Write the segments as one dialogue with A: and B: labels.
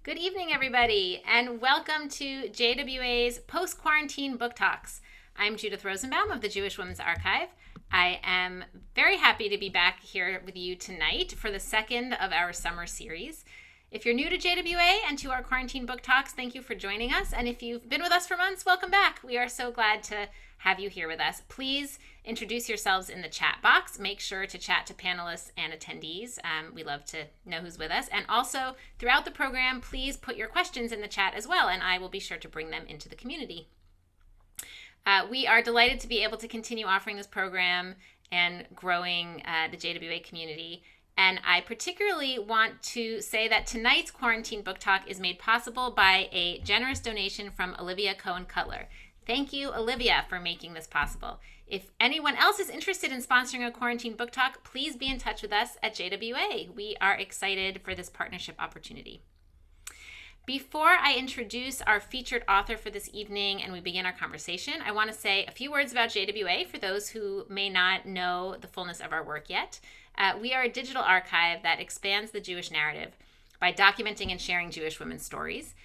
A: Good evening, everybody, and welcome to JWA's Post Quarantine Book Talks. I'm Judith Rosenbaum of the Jewish Women's Archive. I am very happy to be back here with you tonight for the second of our summer series. If you're new to JWA and to our quarantine book talks, thank you for joining us. And if you've been with us for months, welcome back. We are so glad to have you here with us. Please introduce yourselves in the chat box. Make sure to chat to panelists and attendees. We love to know who's with us. And also, throughout the program, please put your questions in the chat as well, and I will be sure to bring them into the community. We are delighted to be able to continue offering this program and growing the JWA community. And I particularly want to say that tonight's Quarantine Book Talk is made possible by a generous donation from Olivia Cohen Cutler. Thank you, Olivia, for making this possible. If anyone else is interested in sponsoring a Quarantine Book Talk, please be in touch with us at JWA. We are excited for this partnership opportunity. Before I introduce our featured author for this evening and we begin our conversation, I want to say a few words about JWA for those who may not know the fullness of our work yet. We are a digital archive that expands the Jewish narrative by documenting and sharing Jewish women's stories.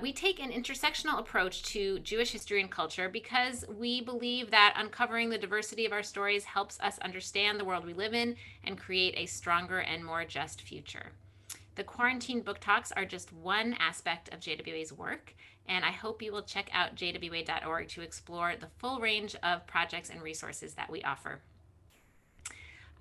A: We take an intersectional approach to Jewish history and culture because we believe that uncovering the diversity of our stories helps us understand the world we live in and create a stronger and more just future. The Quarantine Book Talks are just one aspect of JWA's work, and I hope you will check out jwa.org to explore the full range of projects and resources that we offer.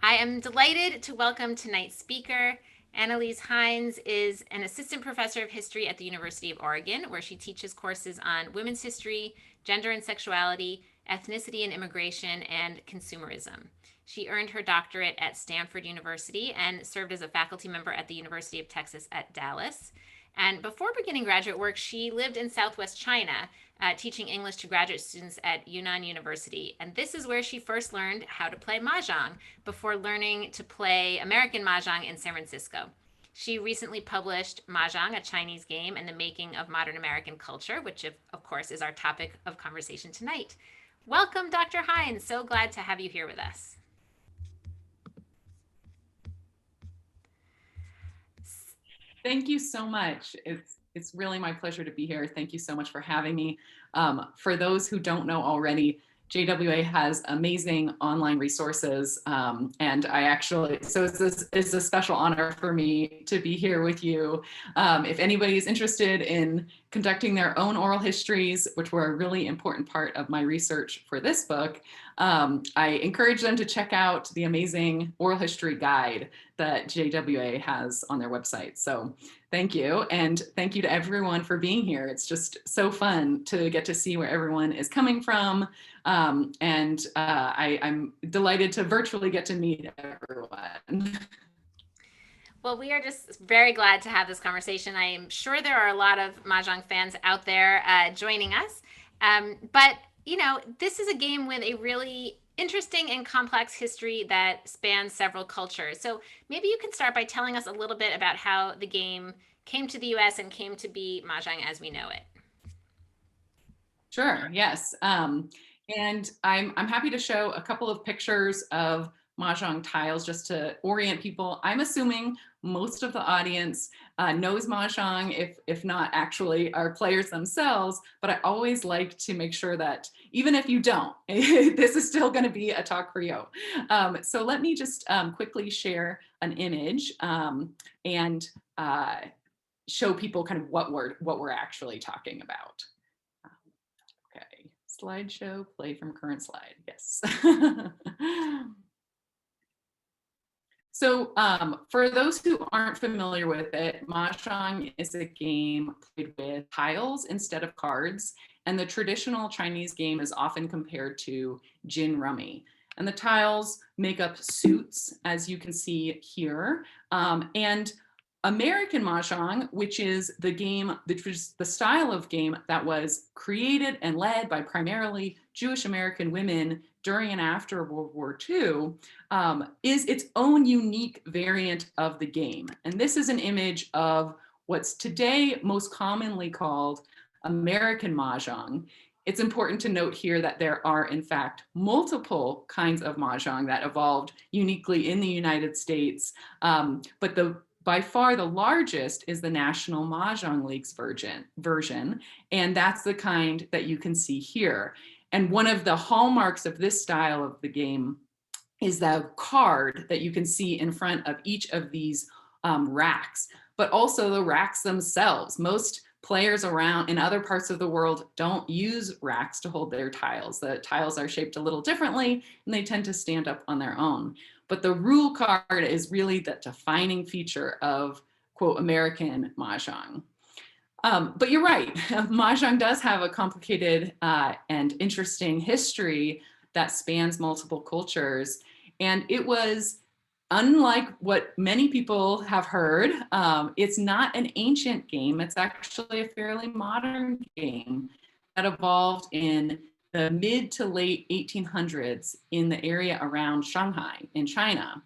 A: I am delighted to welcome tonight's speaker. Annelise Heinz is an assistant professor of history at the University of Oregon, where she teaches courses on women's history, gender and sexuality, ethnicity and immigration, and consumerism. She earned her doctorate at Stanford University and served as a faculty member at the University of Texas at Dallas. And before beginning graduate work, she lived in Southwest China, teaching English to graduate students at Yunnan University. And this is where she first learned how to play Mahjong before learning to play American Mahjong in San Francisco. She recently published Mahjong, a Chinese game and the making of modern American culture, which of course is our topic of conversation tonight. Welcome, Dr. Heinz. So glad to have you here with us.
B: Thank you so much. It's really my pleasure to be here. Thank you so much for having me. For those who don't know already, JWA has amazing online resources, and so it's a special honor for me to be here with you. If anybody is interested in conducting their own oral histories, which were a really important part of my research for this book, I encourage them to check out the amazing oral history guide that JWA has on their website. So thank you. And thank you to everyone for being here. It's just so fun to get to see where everyone is coming from. I'm delighted to virtually get to meet everyone.
A: Well, we are just very glad to have this conversation. I am sure there are a lot of Mahjong fans out there joining us. But, you know, this is a game with a really interesting and complex history that spans several cultures. So maybe you can start by telling us a little bit about how the game came to the US and came to be Mahjong as we know it.
B: Sure, yes. And I'm happy to show a couple of pictures of Mahjong tiles just to orient people. I'm assuming most of the audience knows Mahjong, if not actually are players themselves, but I always like to make sure that even if you don't, this is still going to be a talk for you. So let me just quickly share an image and show people kind of what we're actually talking about. Okay, slideshow, play from current slide, yes. So for those who aren't familiar with it, Mahjong is a game played with tiles instead of cards. And the traditional Chinese game is often compared to gin rummy. And the tiles make up suits, as you can see here. And American Mahjong, which is the style of game that was created and led by primarily Jewish American women during and after World War II, is its own unique variant of the game. And this is an image of what's today most commonly called American Mahjong. It's important to note here that there are, in fact, multiple kinds of Mahjong that evolved uniquely in the United States, but by far the largest is the National Mahjong League's version, and that's the kind that you can see here. And one of the hallmarks of this style of the game is the card that you can see in front of each of these racks, but also the racks themselves. Most players around in other parts of the world don't use racks to hold their tiles. The tiles are shaped a little differently and they tend to stand up on their own. But the rule card is really the defining feature of, quote, American Mahjong. But you're right, Mahjong does have a complicated and interesting history that spans multiple cultures. And it was, unlike what many people have heard, it's not an ancient game. It's actually a fairly modern game that evolved in the mid to late 1800s in the area around Shanghai in China.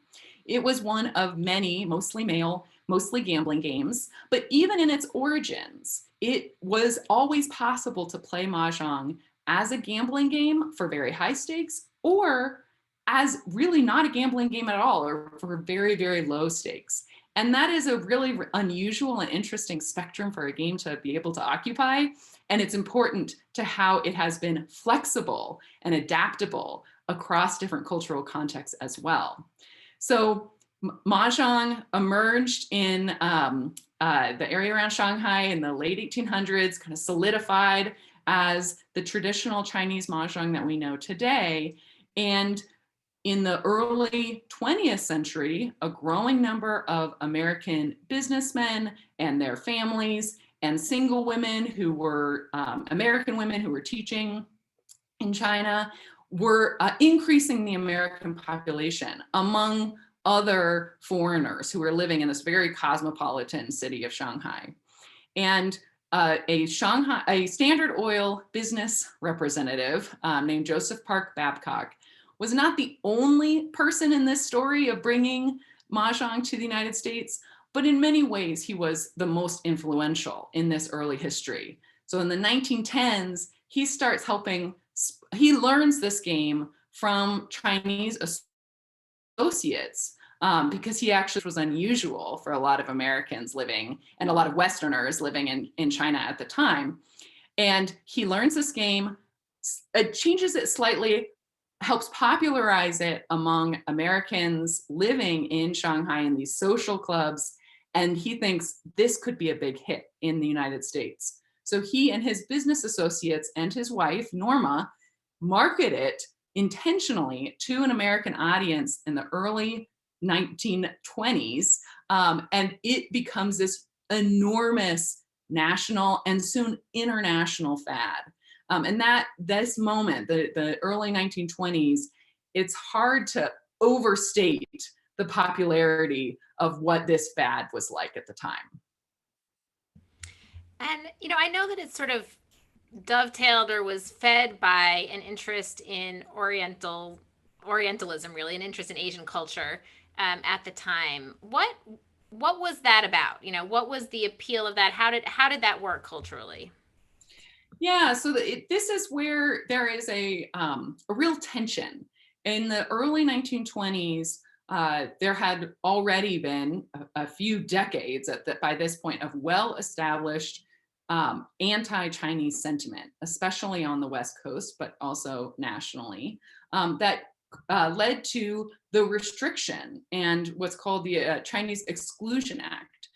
B: It was one of many, mostly male, mostly gambling games, but even in its origins, it was always possible to play Mahjong as a gambling game for very high stakes, or as really not a gambling game at all, or for very, very low stakes. And that is a really unusual and interesting spectrum for a game to be able to occupy. And it's important to how it has been flexible and adaptable across different cultural contexts as well. So Mahjong emerged in the area around Shanghai in the late 1800s, kind of solidified as the traditional Chinese Mahjong that we know today. And in the early 20th century, a growing number of American businessmen and their families and single women who were American women who were teaching in China were increasing the American population among other foreigners who were living in this very cosmopolitan city of Shanghai. And a Standard Oil business representative named Joseph Park Babcock was not the only person in this story of bringing Mahjong to the United States, but in many ways he was the most influential in this early history. So in the 1910s, he learns this game from Chinese associates because he actually was unusual for a lot of Americans living and a lot of Westerners living in China at the time. And he learns this game, changes it slightly, helps popularize it among Americans living in Shanghai in these social clubs. And he thinks this could be a big hit in the United States. So he and his business associates and his wife, Norma, market it intentionally to an American audience in the early 1920s. And it becomes this enormous national and soon international fad. And this moment, the early 1920s, it's hard to overstate the popularity of what this fad was like at the time.
A: And, I know that it's sort of dovetailed or was fed by an interest in Orientalism, really, an interest in Asian culture at the time. What was that about? What was the appeal of that? How did that work culturally?
B: Yeah, so this is where there is a real tension. In the early 1920s, there had already been a few decades by this point of well-established anti-Chinese sentiment, especially on the West Coast, but also nationally, that led to the restriction and what's called the Chinese Exclusion Act.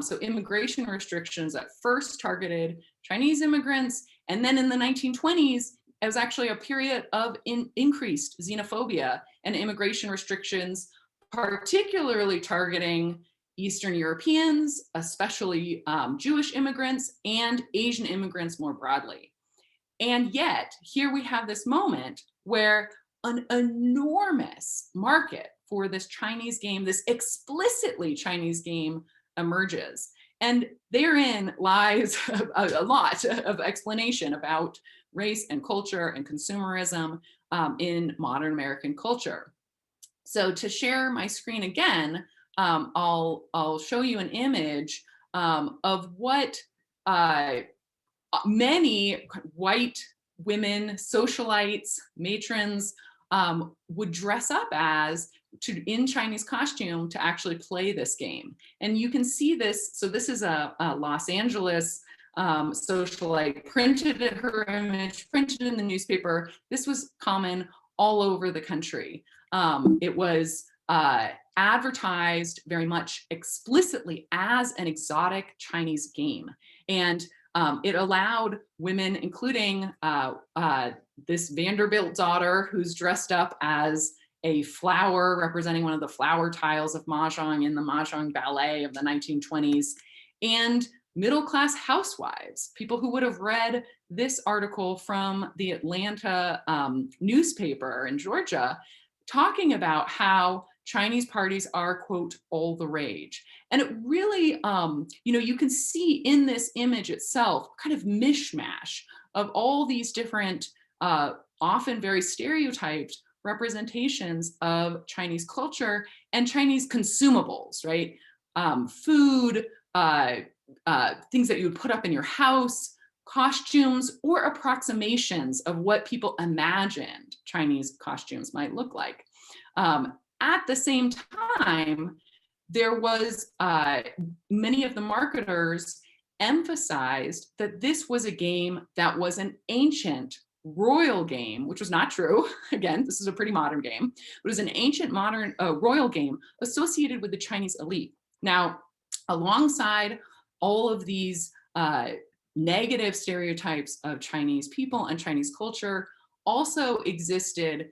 B: So immigration restrictions that first targeted Chinese immigrants, and then in the 1920s, it was actually a period of increased xenophobia and immigration restrictions, particularly targeting Eastern Europeans, especially Jewish immigrants, and Asian immigrants more broadly. And yet, here we have this moment where an enormous market for this Chinese game, this explicitly Chinese game, emerges. And therein lies a lot of explanation about race and culture and consumerism in modern American culture. So to share my screen again, I'll show you an image of what many white women, socialites, matrons would dress up as in Chinese costume to actually play this game. And you can see this. So this is a Los Angeles socialite, printed her image, printed in the newspaper. This was common all over the country. It was advertised very much explicitly as an exotic Chinese game. And it allowed women, including this Vanderbilt daughter who's dressed up as a flower representing one of the flower tiles of Mahjong in the Mahjong ballet of the 1920s, and middle-class housewives, people who would have read this article from the Atlanta newspaper in Georgia, talking about how Chinese parties are, quote, all the rage. And it really, you can see in this image itself kind of mishmash of all these different, often very stereotyped representations of Chinese culture and Chinese consumables, right? Food, things that you would put up in your house, costumes, or approximations of what people imagined Chinese costumes might look like. At the same time, there was many of the marketers emphasized that this was a game that was an ancient royal game, which was not true. Again, this is a pretty modern game, but it was an ancient modern royal game associated with the Chinese elite. Now, alongside all of these negative stereotypes of Chinese people and Chinese culture, also existed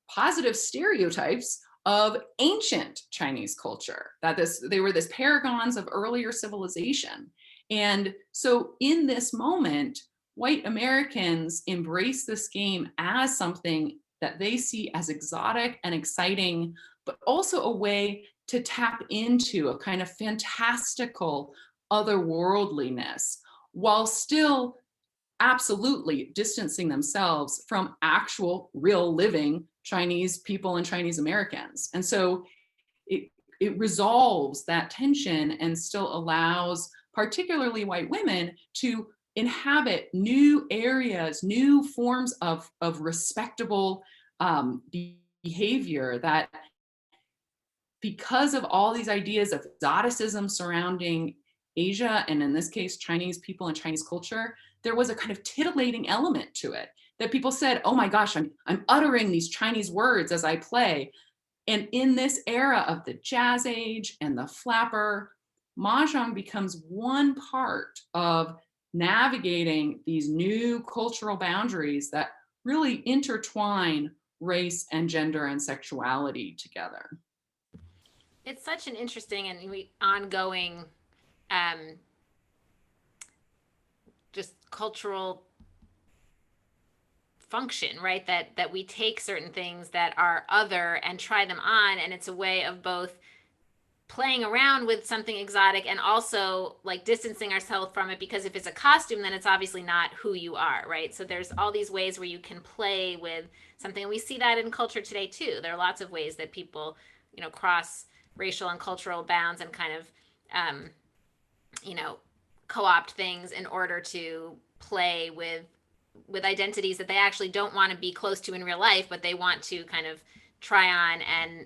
B: positive stereotypes of ancient Chinese culture, that they were this paragons of earlier civilization. And so in this moment, white Americans embrace this game as something that they see as exotic and exciting, but also a way to tap into a kind of fantastical otherworldliness, while still absolutely distancing themselves from actual real living Chinese people and Chinese Americans. And so it resolves that tension and still allows particularly white women to inhabit new areas, new forms of respectable behavior, that because of all these ideas of exoticism surrounding Asia, and in this case, Chinese people and Chinese culture, there was a kind of titillating element to it, that people said, oh my gosh, I'm uttering these Chinese words as I play. And in this era of the Jazz Age and the flapper, Mahjong becomes one part of navigating these new cultural boundaries that really intertwine race and gender and sexuality together.
A: It's such an interesting and ongoing just cultural function, right? That we take certain things that are other and try them on, and it's a way of both playing around with something exotic and also like distancing ourselves from it, because if it's a costume, then it's obviously not who you are, right? So there's all these ways where you can play with something, and we see that in culture today too. There are lots of ways that people, cross racial and cultural bounds and kind of co-opt things in order to play with identities that they actually don't want to be close to in real life, but they want to kind of try on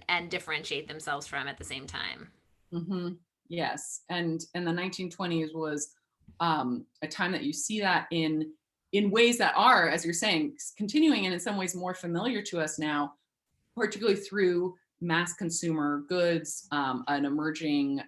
A: and differentiate themselves from at the same time.
B: Mm-hmm. Yes, and the 1920s was a time that you see that in ways that are, as you're saying, continuing and in some ways more familiar to us now, particularly through mass consumer goods, an emerging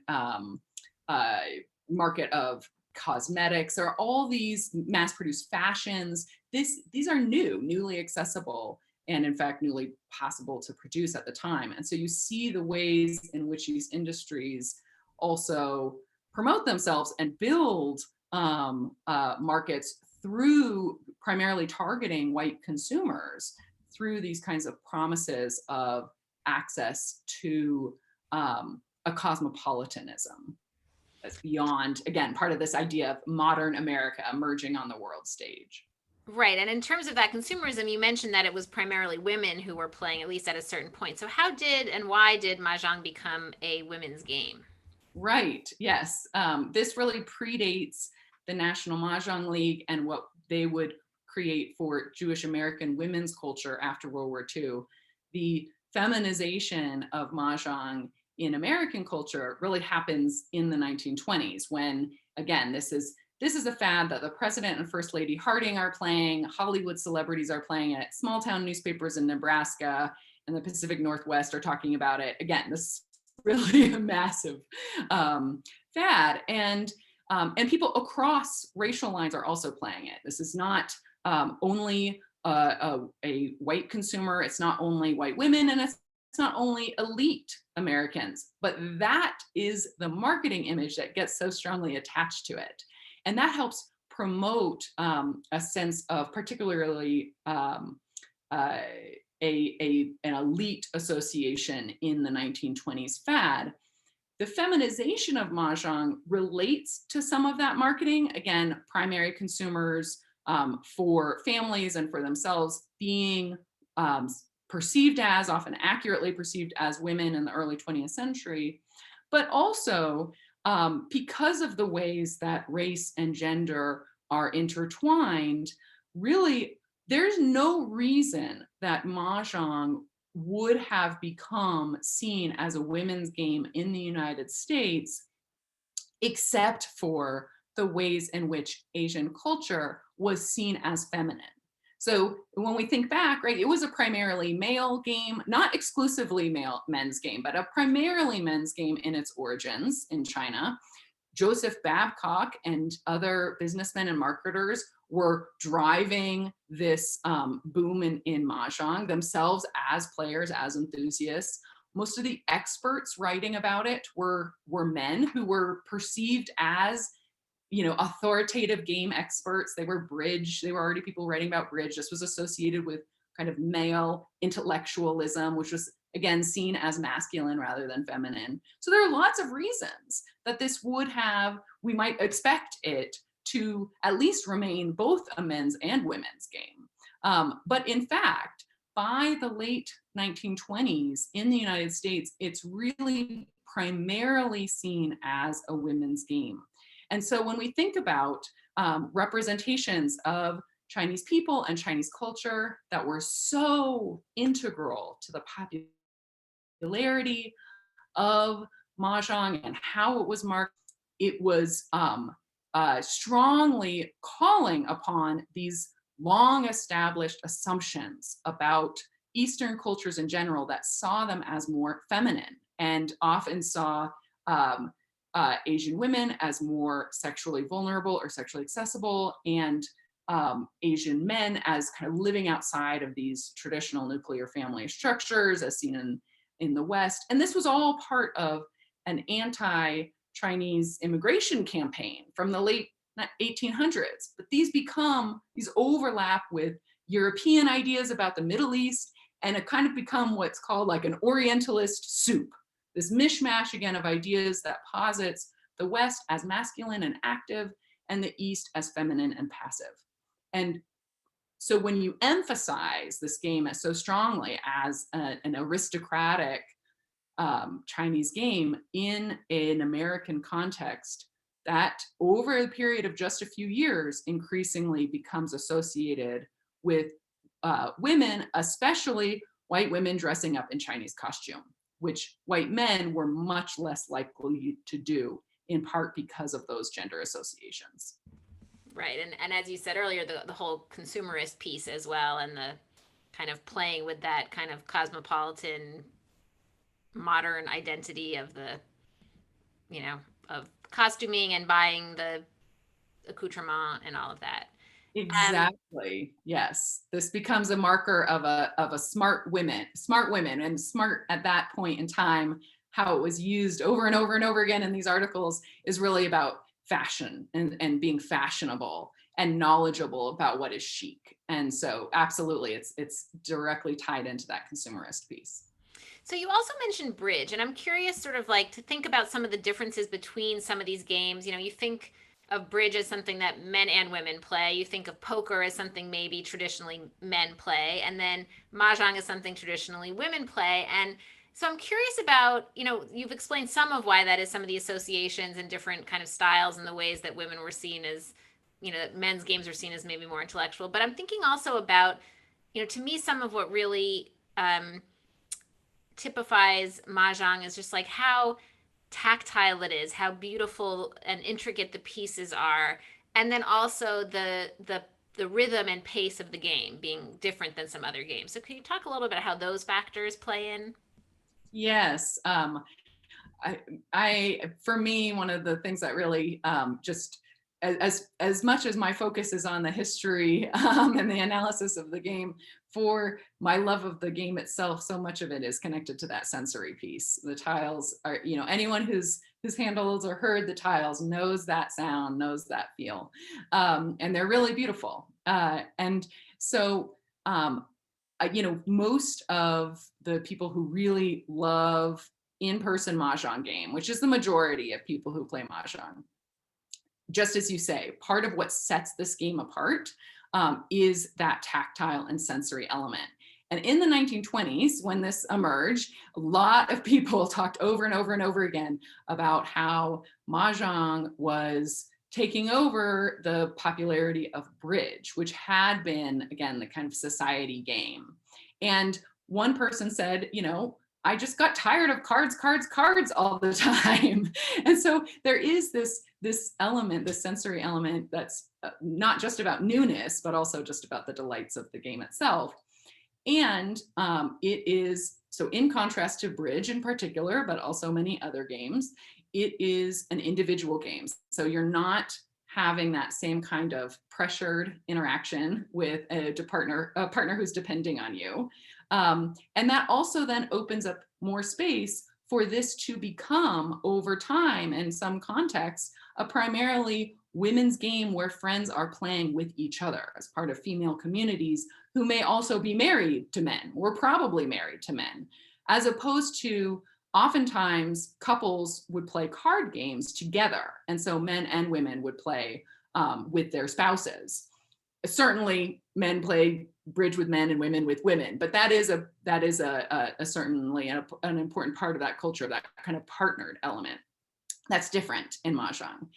B: market of cosmetics. There are all these mass-produced fashions. These are newly accessible, and in fact, newly possible to produce at the time. And so you see the ways in which these industries also promote themselves and build markets through primarily targeting white consumers through these kinds of promises of access to a cosmopolitanism that's beyond, again, part of this idea of modern America emerging on the world stage.
A: Right. And in terms of that consumerism, you mentioned that it was primarily women who were playing, at least at a certain point. So how did and why did Mahjong become a women's game?
B: Right. Yes. This really predates the National Mahjong League and what they would create for Jewish American women's culture after World War II. The feminization of Mahjong in American culture really happens in the 1920s when, again, this is a fad that the president and first lady Harding are playing, Hollywood celebrities are playing it, small town newspapers in Nebraska and the Pacific Northwest are talking about it. Again, this is really a massive fad, and people across racial lines are also playing it. This is not only a white consumer, it's not only white women, and it's not only elite Americans, but that is the marketing image that gets so strongly attached to it. And that helps promote a sense of particularly an elite association in the 1920s fad. The feminization of Mahjong relates to some of that marketing. Again, primary consumers for families and for themselves being perceived as, often accurately perceived as, women in the early 20th century, but also because of the ways that race and gender are intertwined, really, there's no reason that Mahjong would have become seen as a women's game in the United States, except for the ways in which Asian culture was seen as feminine. So when we think back, right, it was a primarily male game, not exclusively men's game, but a primarily men's game in its origins in China. Joseph Babcock and other businessmen and marketers were driving this boom in Mahjong themselves as players, as enthusiasts. Most of the experts writing about it were men who were perceived as, authoritative game experts. They were already people writing about bridge. This was associated with kind of male intellectualism, which was, again, seen as masculine rather than feminine. So there are lots of reasons that we might expect it to at least remain both a men's and women's game. But in fact, by the late 1920s in the United States, it's really primarily seen as a women's game. And so when we think about representations of Chinese people and Chinese culture that were so integral to the popularity of Mahjong and how it was marked, it was strongly calling upon these long established assumptions about Eastern cultures in general that saw them as more feminine and often saw Asian women as more sexually vulnerable or sexually accessible, and Asian men as kind of living outside of these traditional nuclear family structures as seen in the West. And this was all part of an anti-Chinese immigration campaign from the late 1800s. But these overlap with European ideas about the Middle East, and it kind of become what's called like an Orientalist soup. This mishmash, again, of ideas that posits the West as masculine and active and the East as feminine and passive. And so when you emphasize this game as so strongly as an aristocratic Chinese game in an American context, that over the period of just a few years increasingly becomes associated with women, especially white women dressing up in Chinese costume, which white men were much less likely to do, in part because of those gender associations.
A: Right. And as you said earlier, the whole consumerist piece as well, and the kind of playing with that kind of cosmopolitan modern identity of of costuming and buying the accoutrement and all of that.
B: Exactly. Yes. This becomes a marker of a smart women, and smart at that point in time, how it was used over and over and over again in these articles is really about fashion and being fashionable and knowledgeable about what is chic. And so absolutely, it's directly tied into that consumerist piece.
A: So you also mentioned bridge, and I'm curious sort of like to think about some of the differences between some of these games. You think of bridge as something that men and women play. You think of poker as something maybe traditionally men play, and then Mahjong is something traditionally women play. And so I'm curious about, you've explained some of why that is, some of the associations and different kind of styles and the ways that women were seen as, that men's games are seen as maybe more intellectual. But I'm thinking also about, to me, some of what really typifies Mahjong as just like how tactile it is, how beautiful and intricate the pieces are, and then also the rhythm and pace of the game being different than some other games. So can you talk a little bit about how those factors play in?
B: Yes. For me, one of the things that really just as much as my focus is on the history and the analysis of the game, for my love of the game itself, so much of it is connected to that sensory piece. The tiles are, anyone who's handled or heard the tiles knows that sound, knows that feel, and they're really beautiful. And so most of the people who really love in-person Mahjong game, which is the majority of people who play Mahjong, just as you say, part of what sets this game apart is that tactile and sensory element. And in the 1920s, when this emerged, a lot of people talked over and over and over again about how Mahjong was taking over the popularity of bridge, which had been, again, the kind of society game. And one person said, I just got tired of cards all the time. And so there is this element, this sensory element that's not just about newness, but also just about the delights of the game itself. And it is, so in contrast to bridge in particular, but also many other games, it is an individual game. So you're not having that same kind of pressured interaction with a partner who's depending on you. And that also then opens up more space for this to become, over time, in some contexts, a primarily women's game where friends are playing with each other as part of female communities who may also be married to men, or probably married to men, as opposed to oftentimes couples would play card games together. And so men and women would play with their spouses. Certainly men play bridge with men and women with women, but that is certainly an important part of that culture, that kind of partnered element. That's different in Mahjong.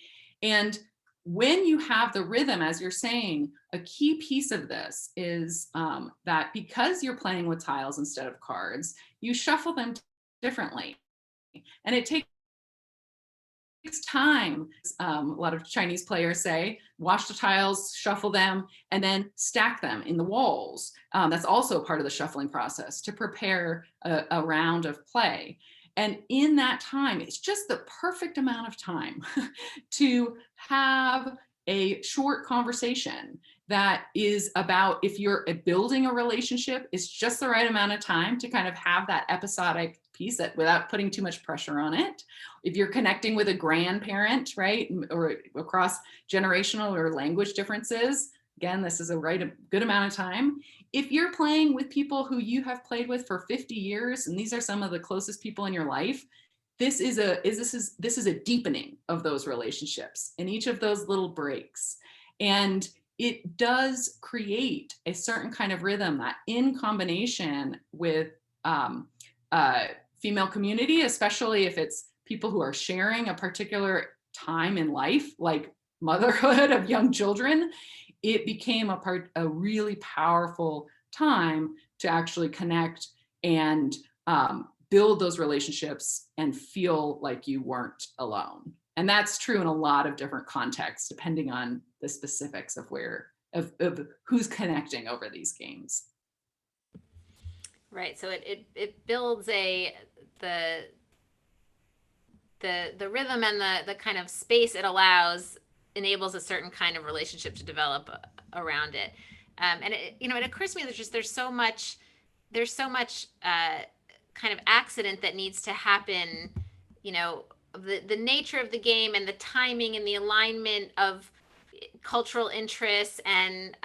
B: And when you have the rhythm, as you're saying, a key piece of this is that because you're playing with tiles instead of cards, you shuffle them differently. And it takes time. A lot of Chinese players say, wash the tiles, shuffle them, and then stack them in the walls. That's also part of the shuffling process to prepare a round of play. And in that time, it's just the perfect amount of time to have a short conversation that is about, if you're building a relationship, it's just the right amount of time to kind of have that episodic piece that without putting too much pressure on it. If you're connecting with a grandparent, right, or across generational or language differences, again, this is a good amount of time. If you're playing with people who you have played with for 50 years, and these are some of the closest people in your life, this is a deepening of those relationships in each of those little breaks. And it does create a certain kind of rhythm that, in combination with female community, especially if it's people who are sharing a particular time in life, like motherhood of young children, it became a really powerful time to actually connect and build those relationships and feel like you weren't alone. And that's true in a lot of different contexts, depending on the specifics of who's connecting over these games.
A: Right. So it builds the rhythm and the kind of space it allows enables a certain kind of relationship to develop around it. And it occurs to me that there's so much kind of accident that needs to happen. The nature of the game and the timing and the alignment of cultural interests and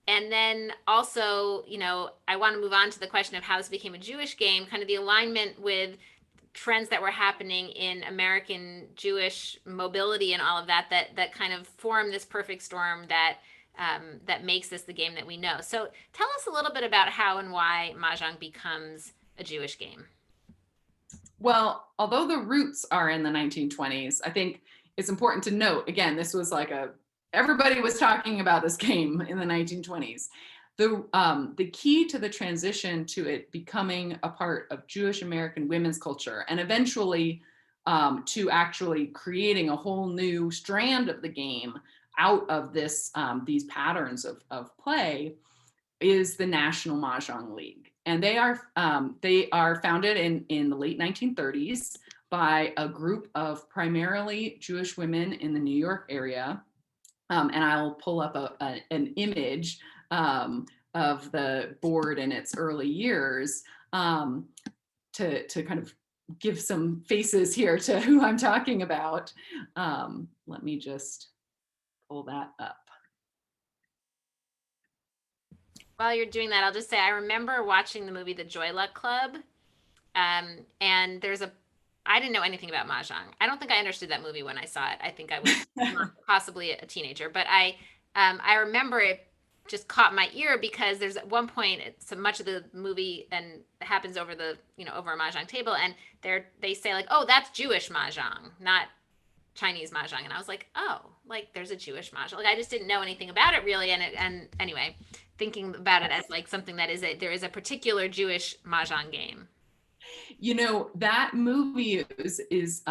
A: then also, I want to move on to the question of how this became a Jewish game, kind of the alignment with trends that were happening in American Jewish mobility and all of that kind of form this perfect storm that makes this the game that we know. So tell us a little bit about how and why Mahjong becomes a Jewish game.
B: Well, although the roots are in the 1920s, I think it's important to note, again, this was like everybody was talking about this game in the 1920s. the key to the transition to it becoming a part of Jewish American women's culture, and eventually to actually creating a whole new strand of the game out of these patterns of play, is the National Mahjong League. And they are founded in the late 1930s by a group of primarily Jewish women in the New York area. And I'll pull up an image of the board in its early years to kind of give some faces here to who I'm talking about. Let me just pull that up.
A: While you're doing that, I'll just say I remember watching the movie The Joy Luck Club, and I didn't know anything about Mahjong. I don't think I understood that movie when I saw it. I think I was possibly a teenager, but I remember it just caught my ear because there's at one point so much of the movie and happens over over a Mahjong table, and they say like, oh, that's Jewish Mahjong, not Chinese Mahjong. And I was like, oh, like there's a Jewish Mahjong. Like I just didn't know anything about it really. And anyway, thinking about it as like something that there is a particular Jewish Mahjong game.
B: That movie is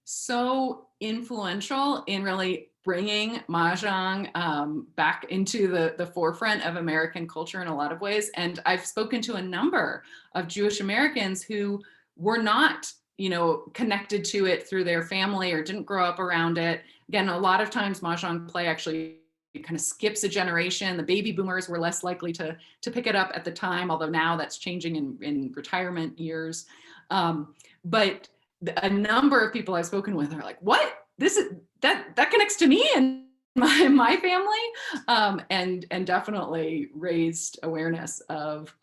B: so influential in really bringing Mahjong back into the forefront of American culture in a lot of ways. And I've spoken to a number of Jewish Americans who were not connected to it through their family or didn't grow up around it. Again, a lot of times Mahjong play actually kind of skips a generation. The baby boomers were less likely to pick it up at the time, although now that's changing in retirement years. But a number of people I've spoken with are like, what? That connects to me and my family, and definitely raised awareness of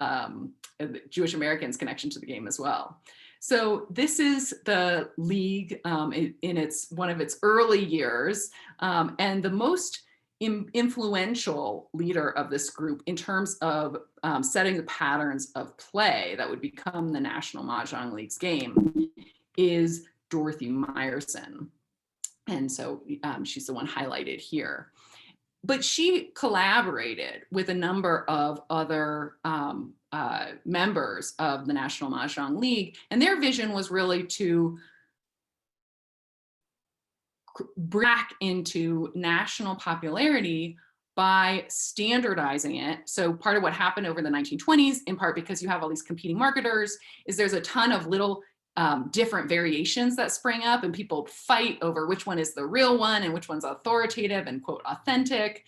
B: Jewish Americans' connection to the game as well. So this is the league in one of its early years, and the most influential leader of this group in terms of setting the patterns of play that would become the National Mahjong League's game is Dorothy Meyerson. And so she's the one highlighted here. But she collaborated with a number of other members of the National Mahjong League, and their vision was really to bring back into national popularity by standardizing it. So part of what happened over the 1920s, in part because you have all these competing marketers, is there's a ton of little different variations that spring up, and people fight over which one is the real one and which one's authoritative and quote authentic.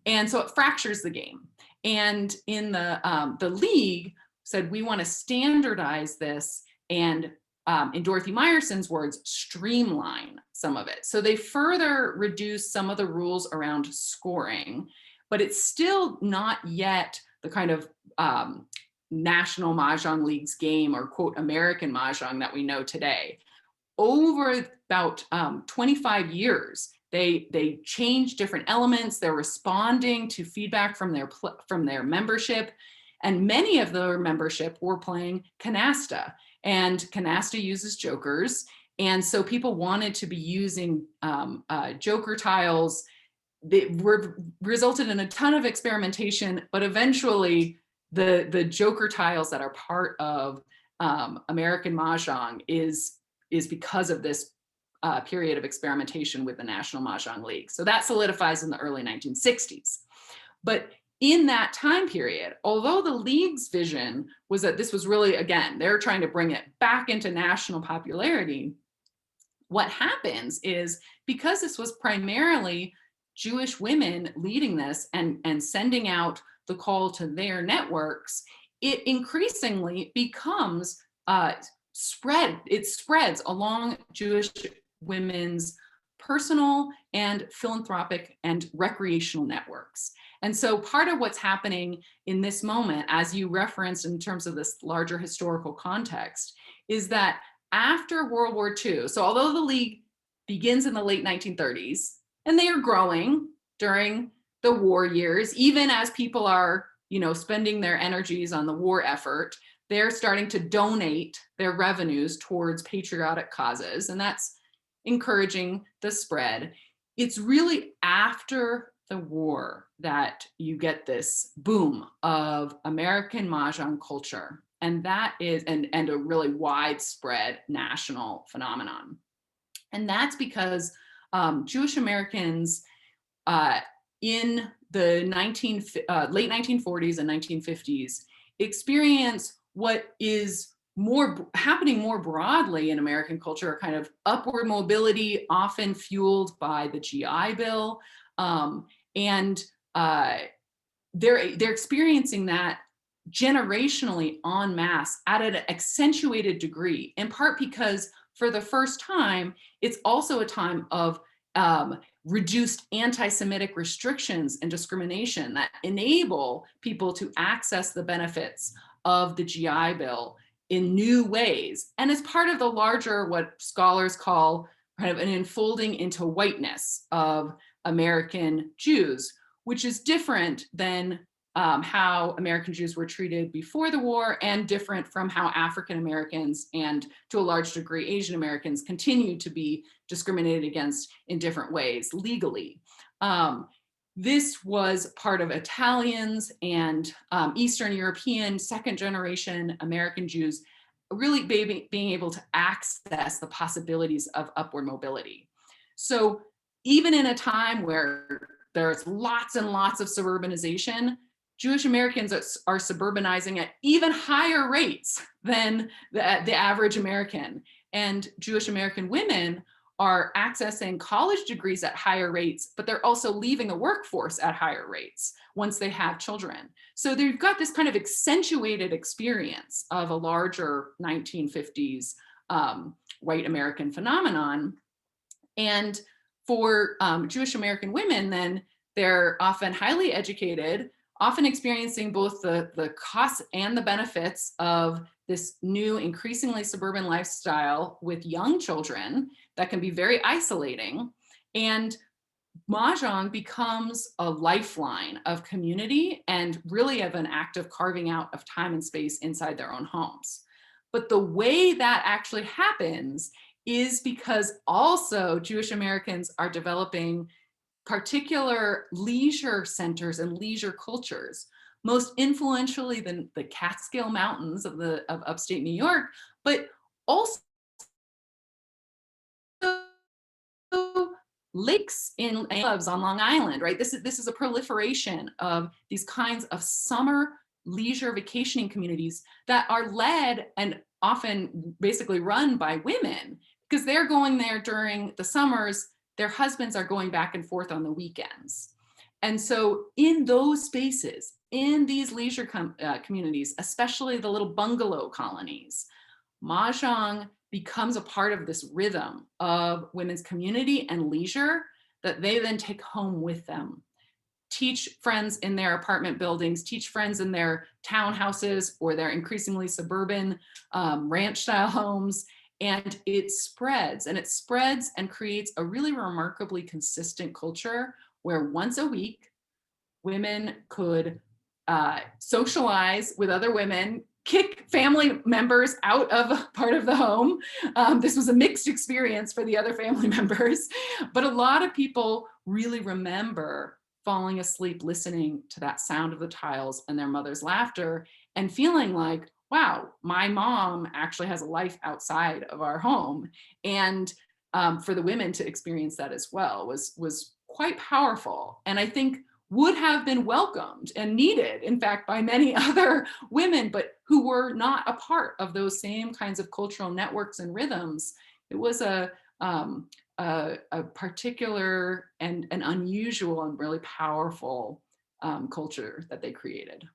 B: And so it fractures the game. And in the league said, we want to standardize this and in Dorothy Meyerson's words, streamline some of it. So they further reduce some of the rules around scoring, but it's still not yet the kind of National Mahjong League's game or quote American Mahjong that we know today. Over about 25 years, they change different elements. They're responding to feedback from their membership, and many of their membership were playing canasta. And canasta uses jokers. And so people wanted to be using joker tiles. They resulted in a ton of experimentation, but eventually the joker tiles that are part of American Mahjong is because of this period of experimentation with the National Mahjong League. So that solidifies in the early 1960s. But in that time period, although the league's vision was that this was really, again, they're trying to bring it back into national popularity, what happens is because this was primarily Jewish women leading this and sending out the call to their networks, it increasingly becomes it spreads along Jewish women's personal and philanthropic and recreational networks. And so part of what's happening in this moment, as you referenced in terms of this larger historical context, is that after World War II, so although the League begins in the late 1930s, and they are growing during the war years, even as people are, spending their energies on the war effort, they're starting to donate their revenues towards patriotic causes, and that's encouraging the spread. It's really after the war that you get this boom of American Mahjong culture. And that is, and a really widespread national phenomenon. And that's because Jewish Americans uh, in the late 1940s and 1950s experience what is happening more broadly in American culture, a kind of upward mobility, often fueled by the GI Bill. And they're experiencing that generationally en masse at an accentuated degree, in part because for the first time, it's also a time of reduced anti-Semitic restrictions and discrimination that enable people to access the benefits of the GI Bill in new ways. And as part of the larger, what scholars call kind of an unfolding into whiteness of American Jews, which is different than how American Jews were treated before the war, and different from how African Americans and to a large degree Asian Americans continue to be discriminated against in different ways legally. This was part of Italians and Eastern European second generation American Jews really being able to access the possibilities of upward mobility. So even in a time where there's lots and lots of suburbanization, Jewish Americans are suburbanizing at even higher rates than the average American. And Jewish American women are accessing college degrees at higher rates, but they're also leaving the workforce at higher rates once they have children. So they've got this kind of accentuated experience of a larger 1950s white American phenomenon. And for Jewish American women, then they're often highly educated, often experiencing both the costs and the benefits of this new, increasingly suburban lifestyle with young children that can be very isolating. And Mahjong becomes a lifeline of community and really of an act of carving out of time and space inside their own homes. But the way that actually happens is because also Jewish Americans are developing particular leisure centers and leisure cultures, most influentially the Catskill Mountains of upstate New York, but also lakes in clubs on Long Island, right? This is a proliferation of these kinds of summer leisure vacationing communities that are led and often basically run by women, because they're going there during the summers. Their husbands are going back and forth on the weekends. And so in those spaces, in these leisure communities, especially the little bungalow colonies, Mahjong becomes a part of this rhythm of women's community and leisure that they then take home with them. Teach friends in their apartment buildings, teach friends in their townhouses or their increasingly suburban ranch style homes. And it spreads and creates a really remarkably consistent culture where once a week, women could socialize with other women, kick family members out of part of the home. This was a mixed experience for the other family members, but a lot of people really remember falling asleep listening to that sound of the tiles and their mother's laughter and feeling like, wow, my mom actually has a life outside of our home. And for the women to experience that as well was quite powerful. And I think would have been welcomed and needed, in fact, by many other women, but who were not a part of those same kinds of cultural networks and rhythms. It was a particular and an unusual and really powerful culture that they created.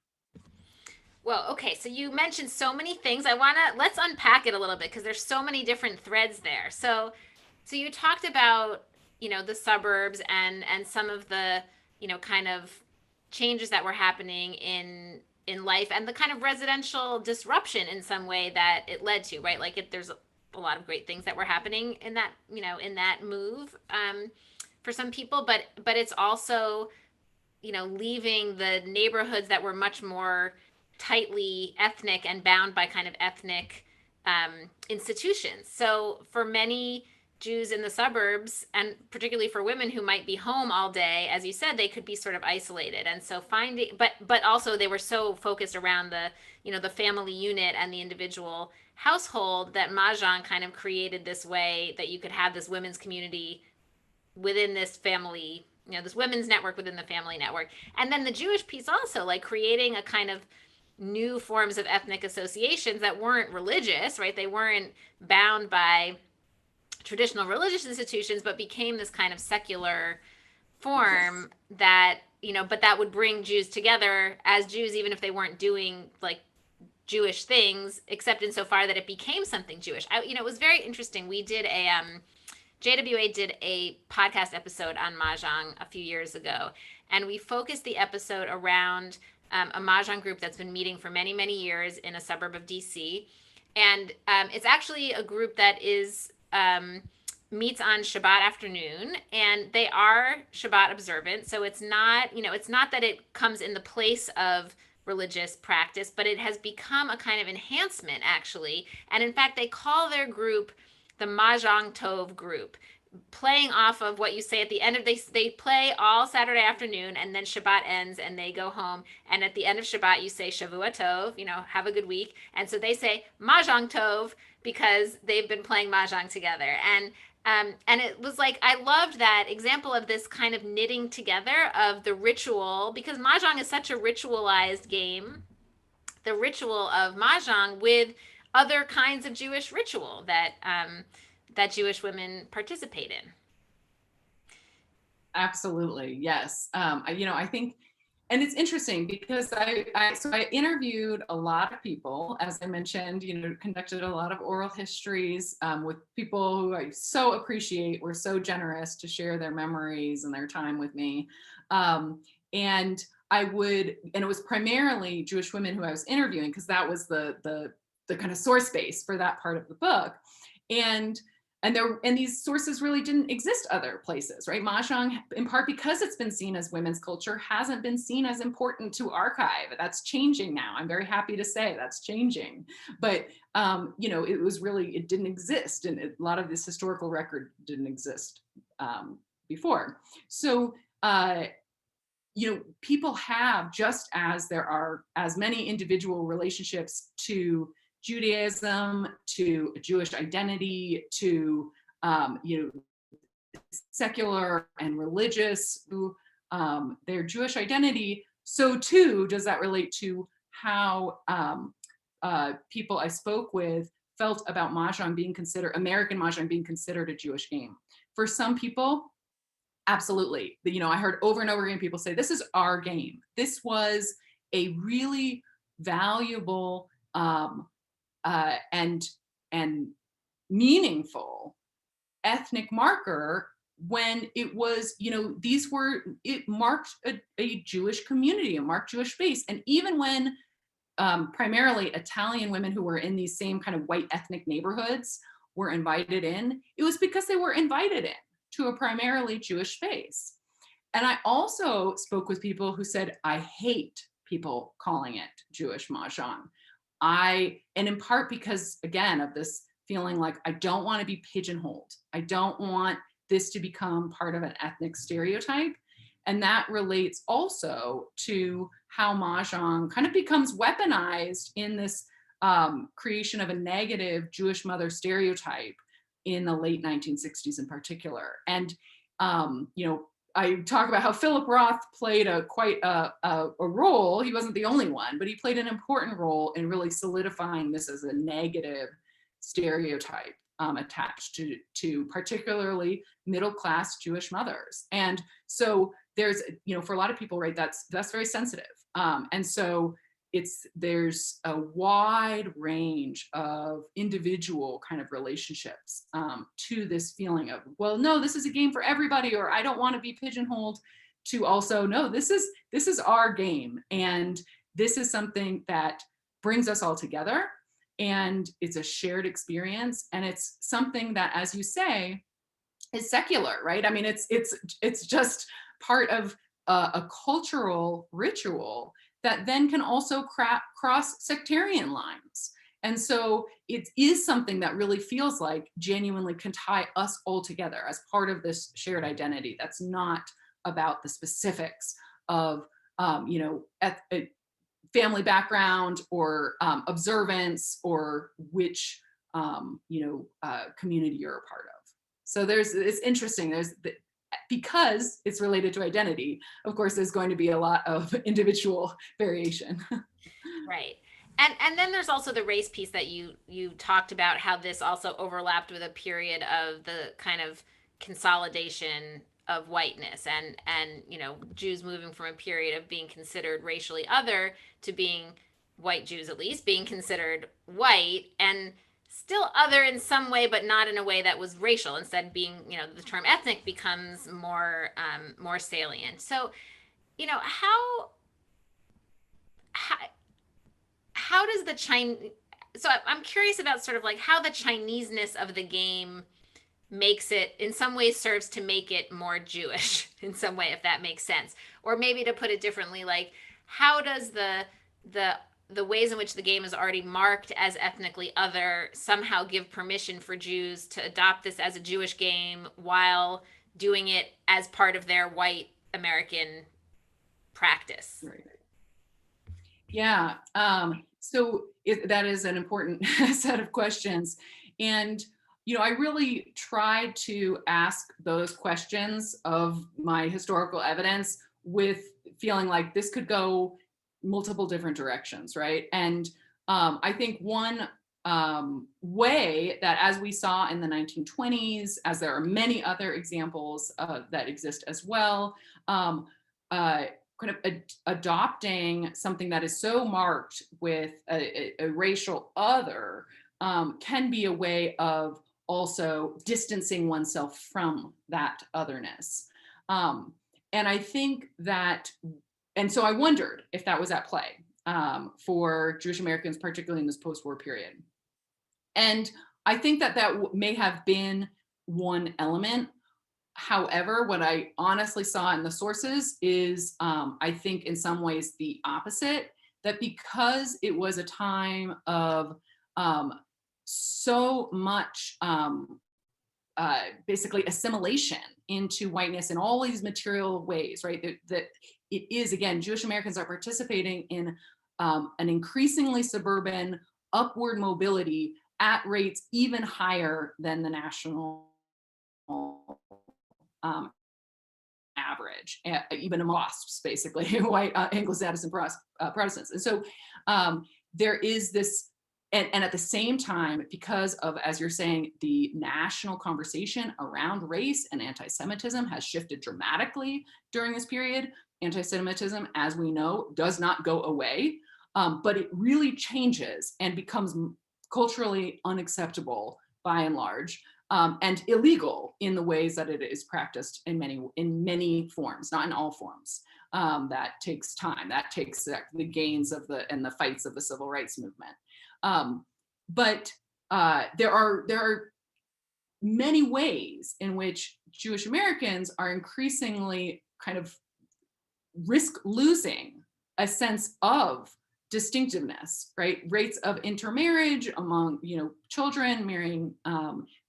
A: Well, okay, so you mentioned so many things. Let's unpack it a little bit because there's so many different threads there. So you talked about, the suburbs and some of the, kind of changes that were happening in life and the kind of residential disruption in some way that it led to, right? Like there's a lot of great things that were happening in that, in that move for some people, but it's also, leaving the neighborhoods that were much more tightly ethnic and bound by kind of ethnic institutions. So for many Jews in the suburbs, and particularly for women who might be home all day, as you said, they could be sort of isolated. And so finding, but also they were so focused around the, the family unit and the individual household, that Mahjong kind of created this way that you could have this women's community within this family, this women's network within the family network. And then the Jewish piece also, like creating a kind of new forms of ethnic associations that weren't religious, right? They weren't bound by traditional religious institutions, but became this kind of secular form that, but that would bring Jews together as Jews, even if they weren't doing like Jewish things, except insofar that it became something Jewish. It was very interesting. We did JWA did a podcast episode on Mahjong a few years ago, and we focused the episode around a Mahjong group that's been meeting for many, many years in a suburb of DC. And it's actually a group that is meets on Shabbat afternoon, and they are Shabbat observant. So it's not, it's not that it comes in the place of religious practice, but it has become a kind of enhancement, actually. And in fact, they call their group the Mahjong Tov group, playing off of what you say at the end of they play all Saturday afternoon, and then Shabbat ends and they go home, and at the end of Shabbat you say Shavua Tov, have a good week. And so they say Mahjong Tov because they've been playing Mahjong together. And it was like, I loved that example of this kind of knitting together of the ritual, because Mahjong is such a ritualized game, the ritual of Mahjong with other kinds of Jewish ritual that that Jewish women participate in.
B: Absolutely, yes. I think, and it's interesting because I interviewed a lot of people, as I mentioned, conducted a lot of oral histories with people who I so appreciate, were so generous to share their memories and their time with me. And it was primarily Jewish women who I was interviewing, because that was the kind of source base for that part of the book. And these sources really didn't exist other places, right? Mahjong, in part because it's been seen as women's culture, hasn't been seen as important to archive. That's changing now. I'm very happy to say that's changing. But it didn't exist, and a lot of this historical record didn't exist before. So people have, just as there are as many individual relationships to Judaism, to Jewish identity, to secular and religious, their Jewish identity, so too does that relate to how people I spoke with felt about Mahjong being considered, American Mahjong being considered a Jewish game. For some people, absolutely. I heard over and over again people say, this is our game. This was a really valuable and meaningful ethnic marker when it was, it marked a Jewish community, it marked Jewish space. And even when primarily Italian women who were in these same kind of white ethnic neighborhoods were invited in, it was because they were invited in to a primarily Jewish space. And I also spoke with people who said, I hate people calling it Jewish Mahjong. And in part because, again, of this feeling like I don't want to be pigeonholed. I don't want this to become part of an ethnic stereotype. And that relates also to how Mahjong kind of becomes weaponized in this creation of a negative Jewish mother stereotype in the late 1960s in particular. And, I talk about how Philip Roth played quite a role. He wasn't the only one, but he played an important role in really solidifying this as a negative stereotype attached to particularly middle-class Jewish mothers. And so there's, for a lot of people, right, that's very sensitive. And so there's a wide range of individual kind of relationships to this feeling of, well, no, this is a game for everybody, or I don't want to be pigeonholed, to also, no, this is our game. And this is something that brings us all together. And it's a shared experience. And it's something that, as you say, is secular, right? I mean, it's just part of a cultural ritual that then can also cross sectarian lines. And so it is something that really feels like genuinely can tie us all together as part of this shared identity. That's not about the specifics of, family background or observance or which, community you're a part of. So it's interesting. Because it's related to identity, of course, there's going to be a lot of individual variation.
A: Right. And then there's also the race piece that you talked about, how this also overlapped with a period of the kind of consolidation of whiteness, and Jews moving from a period of being considered racially other to being, white Jews at least, being considered white and still other in some way, but not in a way that was racial. Instead, being, the term ethnic becomes more salient. So, how how does the Chinese, so I'm curious about sort of like how the Chineseness of the game makes it, in some ways serves to make it more Jewish in some way, if that makes sense. Or maybe to put it differently, like how does the ways in which the game is already marked as ethnically other somehow give permission for Jews to adopt this as a Jewish game while doing it as part of their white American practice?
B: Right. Yeah. That is an important set of questions. And, I really tried to ask those questions of my historical evidence with feeling like this could go multiple different directions, right? And I think one way that, as we saw in the 1920s, as there are many other examples that exist as well, kind of adopting something that is so marked with a racial other can be a way of also distancing oneself from that otherness. And I think that, and so I wondered if that was at play for Jewish Americans, particularly in this post-war period. And I think that may have been one element. However, what I honestly saw in the sources is, I think in some ways the opposite, that because it was a time of so much basically assimilation into whiteness in all these material ways, right? That it is, again, Jewish Americans are participating in an increasingly suburban upward mobility at rates even higher than the national average, even among WASPs, basically, white Anglo-Saxon Protestants. And so there is this, and at the same time, because of, as you're saying, the national conversation around race and anti-Semitism has shifted dramatically during this period. Anti-Semitism, as we know, does not go away, but it really changes and becomes culturally unacceptable by and large. And illegal in the ways that it is practiced in many forms, not in all forms. That takes time. That takes the gains of the fights of the civil rights movement. But there are many ways in which Jewish Americans are increasingly kind of risk losing a sense of distinctiveness, right? Rates of intermarriage among, children marrying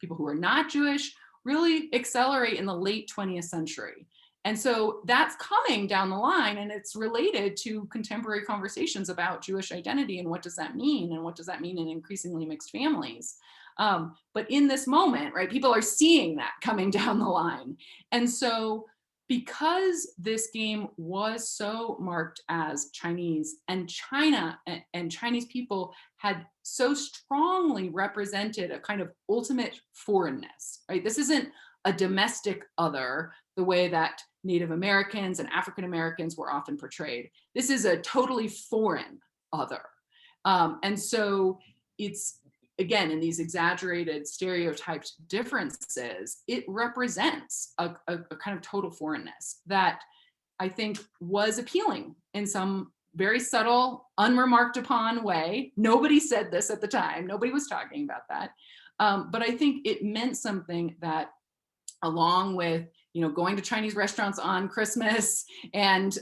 B: people who are not Jewish really accelerate in the late 20th century. And so that's coming down the line, and it's related to contemporary conversations about Jewish identity and what does that mean, and what does that mean in increasingly mixed families. But in this moment, right, people are seeing that coming down the line. And so because this game was so marked as Chinese, and China and Chinese people had so strongly represented a kind of ultimate foreignness, right? This isn't a domestic other the way that Native Americans and African Americans were often portrayed. This is a totally foreign other. And so it's, again, in these exaggerated, stereotyped differences, it represents a kind of total foreignness that I think was appealing in some very subtle, unremarked upon way. Nobody said this at the time. Nobody was talking about that. But I think it meant something that, along with going to Chinese restaurants on Christmas and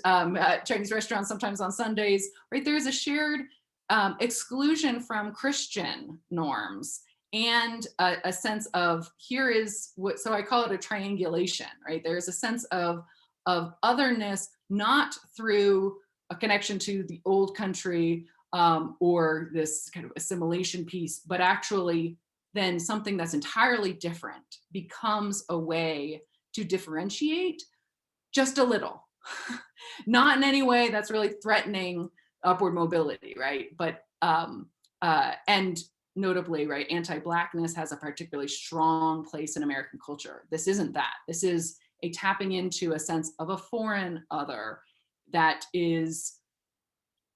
B: Chinese restaurants sometimes on Sundays, right? There is a shared exclusion from Christian norms, and a sense of here is what, so I call it a triangulation, right? There's a sense of otherness, not through a connection to the old country, or this kind of assimilation piece, but actually then something that's entirely different becomes a way to differentiate just a little. Not in any way that's really threatening upward mobility, right? But and notably, right, anti-Blackness has a particularly strong place in American culture. This isn't that. This is a tapping into a sense of a foreign other that is,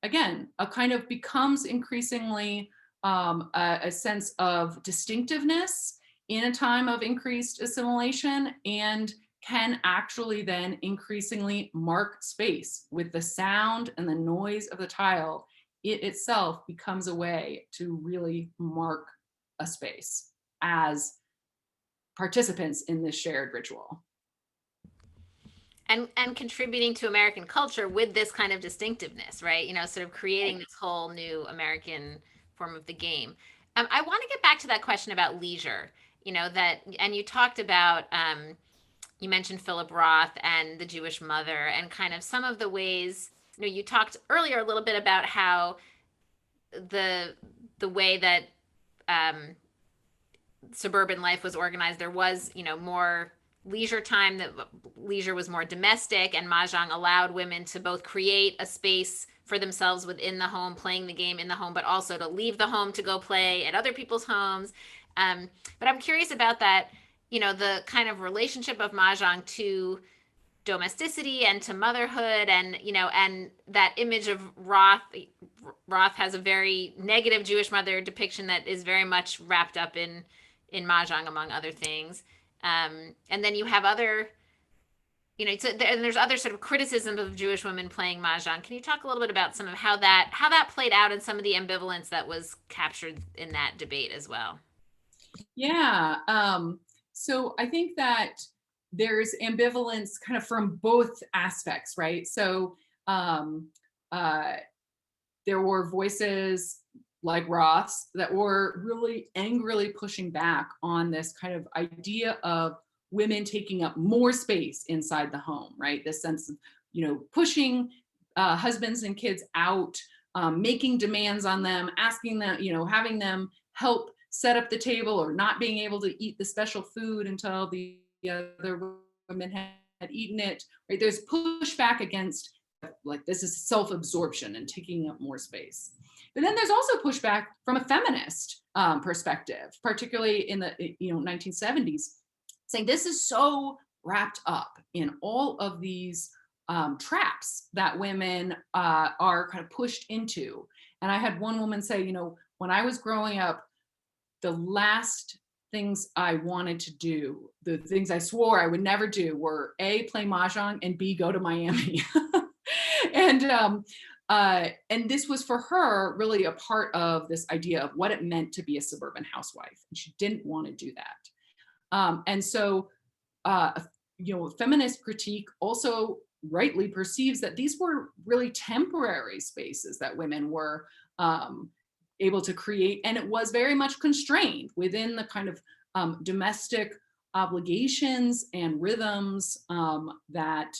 B: again, a kind of becomes increasingly a sense of distinctiveness in a time of increased assimilation, and can actually then increasingly mark space with the sound and the noise of the tile. It itself becomes a way to really mark a space as participants in this shared ritual.
A: And contributing to American culture with this kind of distinctiveness, right? Sort of creating this whole new American form of the game. I want to get back to that question about leisure, that, and you talked about, you mentioned Philip Roth and the Jewish mother, and kind of some of the ways, you talked earlier a little bit about how the way that suburban life was organized, there was, more leisure time, that leisure was more domestic, and Mahjong allowed women to both create a space for themselves within the home, playing the game in the home, but also to leave the home to go play at other people's homes. But I'm curious about that, the kind of relationship of Mahjong to domesticity and to motherhood, and and that image of Roth has a very negative Jewish mother depiction that is very much wrapped up in Mahjong, among other things. And then you have other, and there's other sort of criticisms of Jewish women playing Mahjong. Can you talk a little bit about some of how that played out, and some of the ambivalence that was captured in that debate as well?
B: Yeah. So I think that there's ambivalence kind of from both aspects, right? So there were voices like Roth's that were really angrily pushing back on this kind of idea of women taking up more space inside the home, right? This sense of, pushing husbands and kids out, making demands on them, asking them, having them help set up the table, or not being able to eat the special food until the other women had eaten it, right? There's pushback against, like, this is self-absorption and taking up more space. But then there's also pushback from a feminist perspective, particularly in the 1970s, saying this is so wrapped up in all of these traps that women are kind of pushed into. And I had one woman say, when I was growing up, the last things I wanted to do, the things I swore I would never do, were A, play Mahjong, and B, go to Miami. And this was for her really a part of this idea of what it meant to be a suburban housewife, and she didn't want to do that. And so, feminist critique also rightly perceives that these were really temporary spaces that women were able to create, and it was very much constrained within the kind of domestic obligations and rhythms that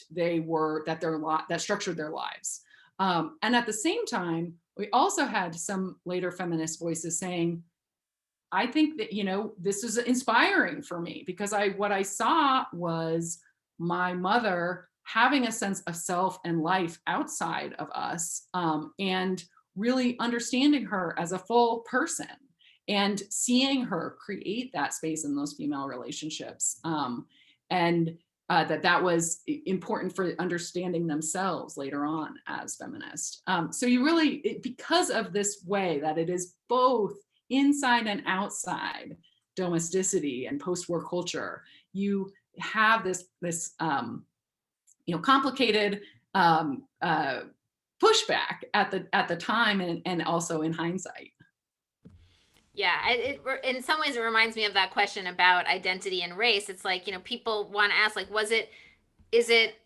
B: structured their lives. And at the same time, we also had some later feminist voices saying, I think that, this is inspiring for me, because what I saw was my mother having a sense of self and life outside of us, and really understanding her as a full person, and seeing her create that space in those female relationships. And that was important for understanding themselves later on as feminist. So you really, because of this way that it is both inside and outside domesticity and post-war culture, you have this complicated pushback at the time, and also in hindsight.
A: Yeah, in some ways it reminds me of that question about identity and race. It's like, people want to ask, like, is it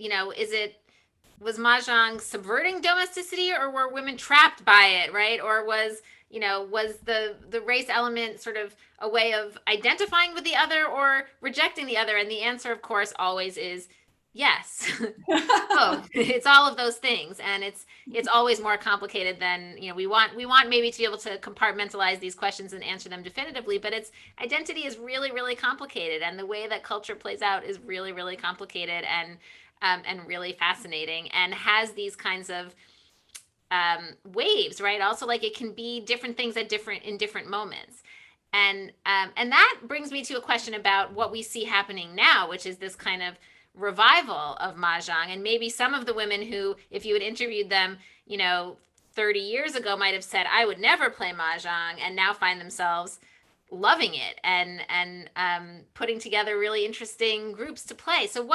A: was Mahjong subverting domesticity, or were women trapped by it, right? Or was the race element sort of a way of identifying with the other or rejecting the other? And the answer, of course, always is yes. Oh, it's all of those things, and it's always more complicated than we want maybe to be able to compartmentalize these questions and answer them definitively, but it's identity is really really complicated, and the way that culture plays out is really really complicated and really fascinating, and has these kinds of waves, right? Also, like, it can be different things at different moments. And that brings me to a question about what we see happening now, which is this kind of revival of Mahjong. And maybe some of the women who, if you had interviewed them, 30 years ago, might have said, I would never play Mahjong, and now find themselves loving it and putting together really interesting groups to play. So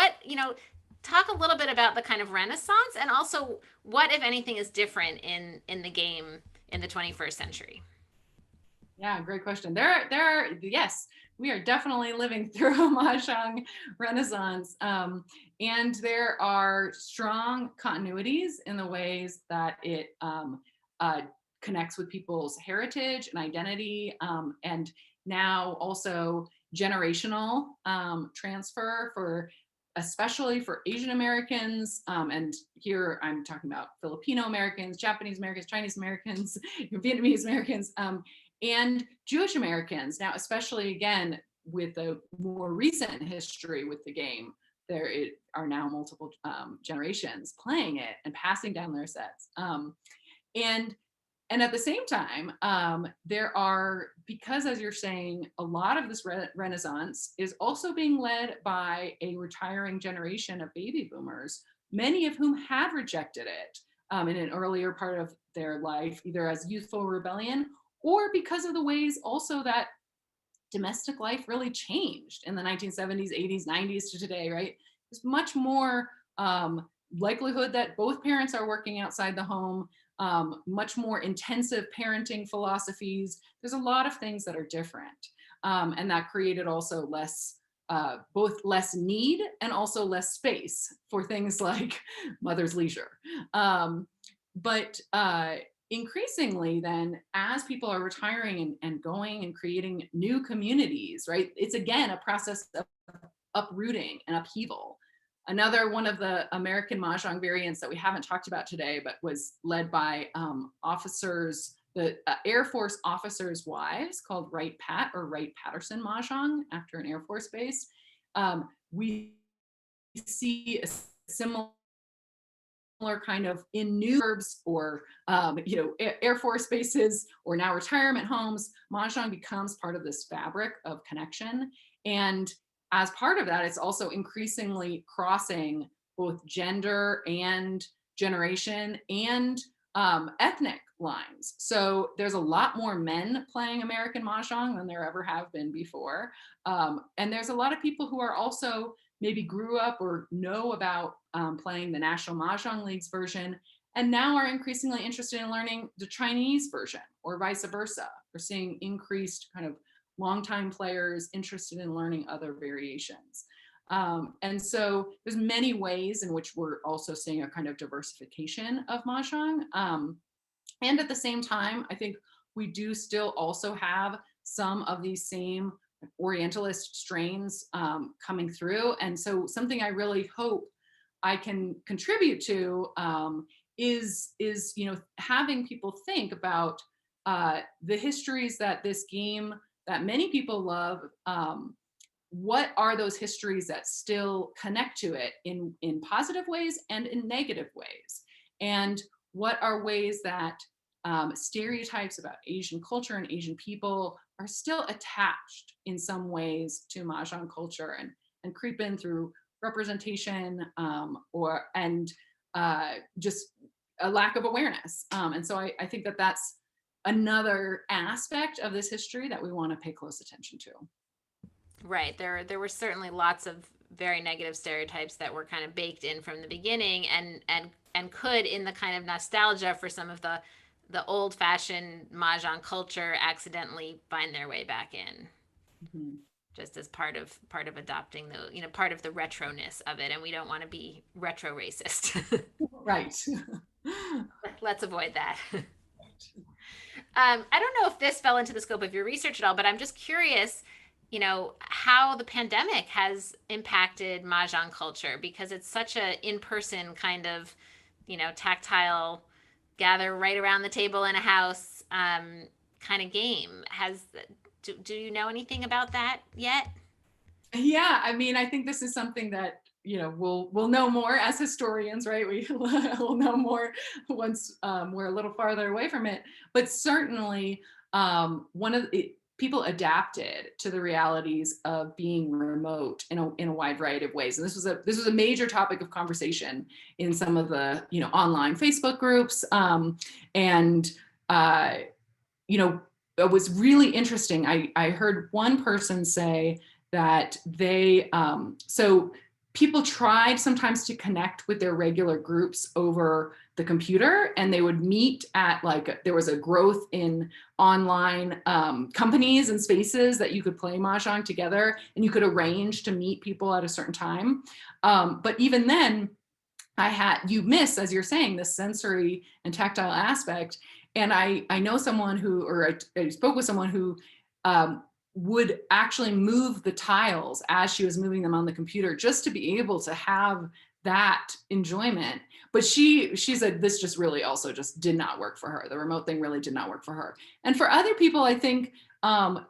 A: talk a little bit about the kind of renaissance, and also what, if anything, is different in the game in the 21st century.
B: Yeah, great question. Yes, we are definitely living through a Mahjong renaissance. And there are strong continuities in the ways that it connects with people's heritage and identity, and now also generational transfer, especially for Asian Americans. And here I'm talking about Filipino Americans, Japanese Americans, Chinese Americans, Vietnamese Americans, and Jewish Americans. Now, especially again, with the more recent history with the game, there are now multiple generations playing it and passing down their sets. And at the same time, there are, because as you're saying, a lot of this renaissance is also being led by a retiring generation of baby boomers, many of whom had rejected it in an earlier part of their life, either as youthful rebellion or because of the ways also that domestic life really changed in the 1970s, 80s, 90s to today, right? There's much more likelihood that both parents are working outside the home, much more intensive parenting philosophies. There's a lot of things that are different. And that created also both less need and also less space for things like mother's leisure. But increasingly then, as people are retiring and going and creating new communities, right? It's again a process of uprooting and upheaval. Another one of the American Mahjong variants that we haven't talked about today, but was led by officers, the Air Force officers' wives, called Wright Pat or Wright Patterson Mahjong, after an Air Force base. We see a similar kind of in new suburbs or Air Force bases or now retirement homes. Mahjong becomes part of this fabric of connection, and as part of that, it's also increasingly crossing both gender and generation and ethnic lines. So there's a lot more men playing American Mahjong than there ever have been before, and there's a lot of people who are also maybe grew up or know about playing the National Mahjong League's version, and now are increasingly interested in learning the Chinese version, or vice versa. We're seeing increased kind of longtime players interested in learning other variations. And so there's many ways in which we're also seeing a kind of diversification of Mahjong. And at the same time, I think we do still also have some of these same Orientalist strains coming through. And so something I really hope I can contribute to is having people think about the histories that this game that many people love. What are those histories that still connect to it in positive ways and in negative ways? And what are ways that stereotypes about Asian culture and Asian people are still attached in some ways to Mahjong culture and creep in through representation and just a lack of awareness. And so I think that that's another aspect of this history that we want to pay close attention to.
A: Right. There were certainly lots of very negative stereotypes that were kind of baked in from the beginning, and could, in the kind of nostalgia for some of the old fashioned Mahjong culture, accidentally find their way back in. Mm-hmm. Just as part of adopting the part of the retroness of it, and we don't want to be retro racist.
B: Right.
A: Let's avoid that. I don't know if this fell into the scope of your research at all, but I'm just curious, how the pandemic has impacted Mahjong culture, because it's such a in-person kind of, tactile, gather right around the table in a house kind of game. Do you know anything about that yet?
B: Yeah, I mean, I think this is something that we'll know more as historians, right? We will know more once we're a little farther away from it. But certainly, people adapted to the realities of being remote in a wide variety of ways, and this was a major topic of conversation in some of the online Facebook groups, and uh, it was really interesting. I heard one person say that so people tried sometimes to connect with their regular groups over the computer, and they would meet at there was a growth in online companies and spaces that you could play Mahjong together, and you could arrange to meet people at a certain time. But even then, you miss, as you're saying, the sensory and tactile aspect. And I know someone I spoke with someone who would actually move the tiles as she was moving them on the computer, just to be able to have that enjoyment. But she said this just really also just did not work for her. The remote thing really did not work for her. And for other people, I think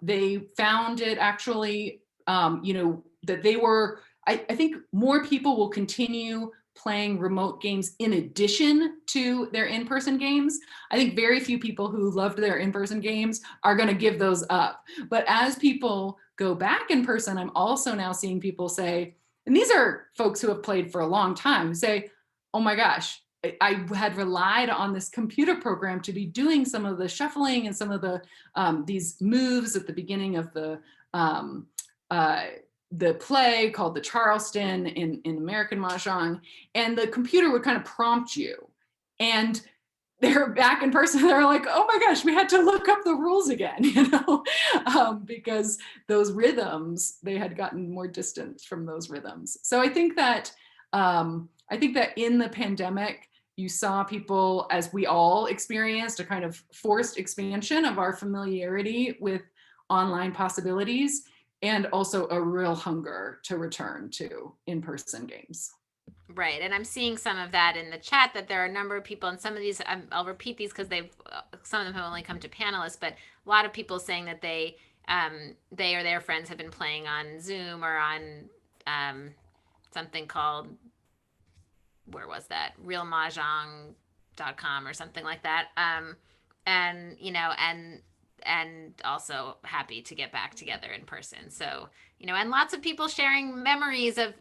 B: they found it actually, that they were, I think more people will continue playing remote games in addition to their in-person games. I think very few people who loved their in-person games are going to give those up. But as people go back in person, I'm also now seeing people say, and these are folks who have played for a long time, who say, oh my gosh, I had relied on this computer program to be doing some of the shuffling and some of the these moves at the beginning of the play called the Charleston in American Mahjong, and the computer would kind of prompt you. And they're back in person, they're like, oh my gosh, we had to look up the rules again, because those rhythms, they had gotten more distant from those rhythms. So I think that in the pandemic, you saw people, as we all experienced, a kind of forced expansion of our familiarity with online possibilities, and also a real hunger to return to in-person games.
A: Right. And I'm seeing some of that in the chat, that there are a number of people, and some of these, I'll repeat these because some of them have only come to panelists, but a lot of people saying that they or their friends have been playing on Zoom or on something called, where was that? realmahjong.com or something like that. And, and also happy to get back together in person. So, and lots of people sharing memories of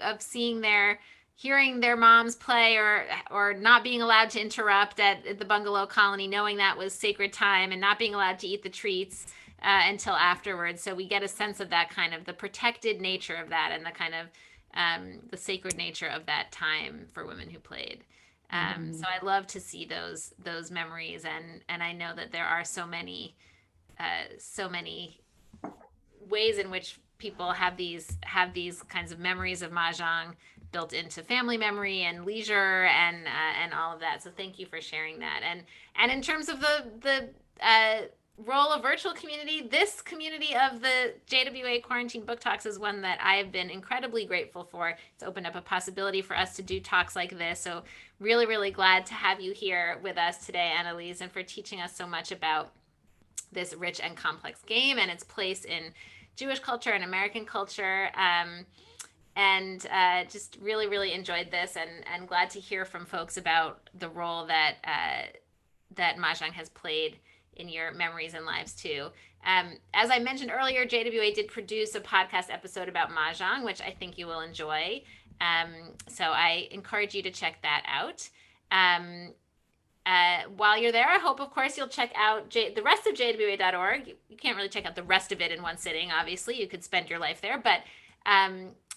A: hearing their moms play, or not being allowed to interrupt at the bungalow colony, knowing that was sacred time, and not being allowed to eat the treats until afterwards. So we get a sense of that kind of the protected nature of that, and the kind of the sacred nature of that time for women who played. So I love to see those memories, and I know that there are so many ways in which people have these kinds of memories of Mahjong built into family memory and leisure and all of that. So thank you for sharing that. And in terms of the role of virtual community, this community of the JWA Quarantine Book Talks is one that I have been incredibly grateful for. It's opened up a possibility for us to do talks like this. So really, really glad to have you here with us today, Annelise, and for teaching us so much about this rich and complex game and its place in Jewish culture and American culture. And just really, really enjoyed this, and glad to hear from folks about the role that Mahjong has played in your memories and lives too. As I mentioned earlier, JWA did produce a podcast episode about Mahjong, which I think you will enjoy. So I encourage you to check that out. While you're there, I hope, of course, you'll check out the rest of jwa.org. You can't really check out the rest of it in one sitting, obviously. You could spend your life there, but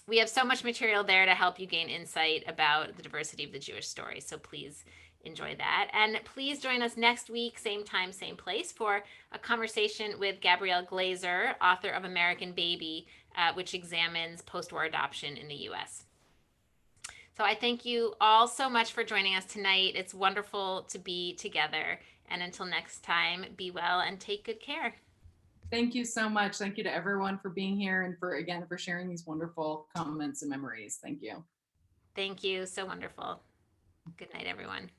A: we have so much material there to help you gain insight about the diversity of the Jewish story. So please enjoy that. And please join us next week, same time, same place, for a conversation with Gabrielle Glazer, author of American Baby, which examines post-war adoption in the U.S. So I thank you all so much for joining us tonight. It's wonderful to be together. And until next time, be well and take good care.
B: Thank you so much. Thank you to everyone for being here and for sharing these wonderful comments and memories. Thank you.
A: Thank you. So wonderful. Good night, everyone.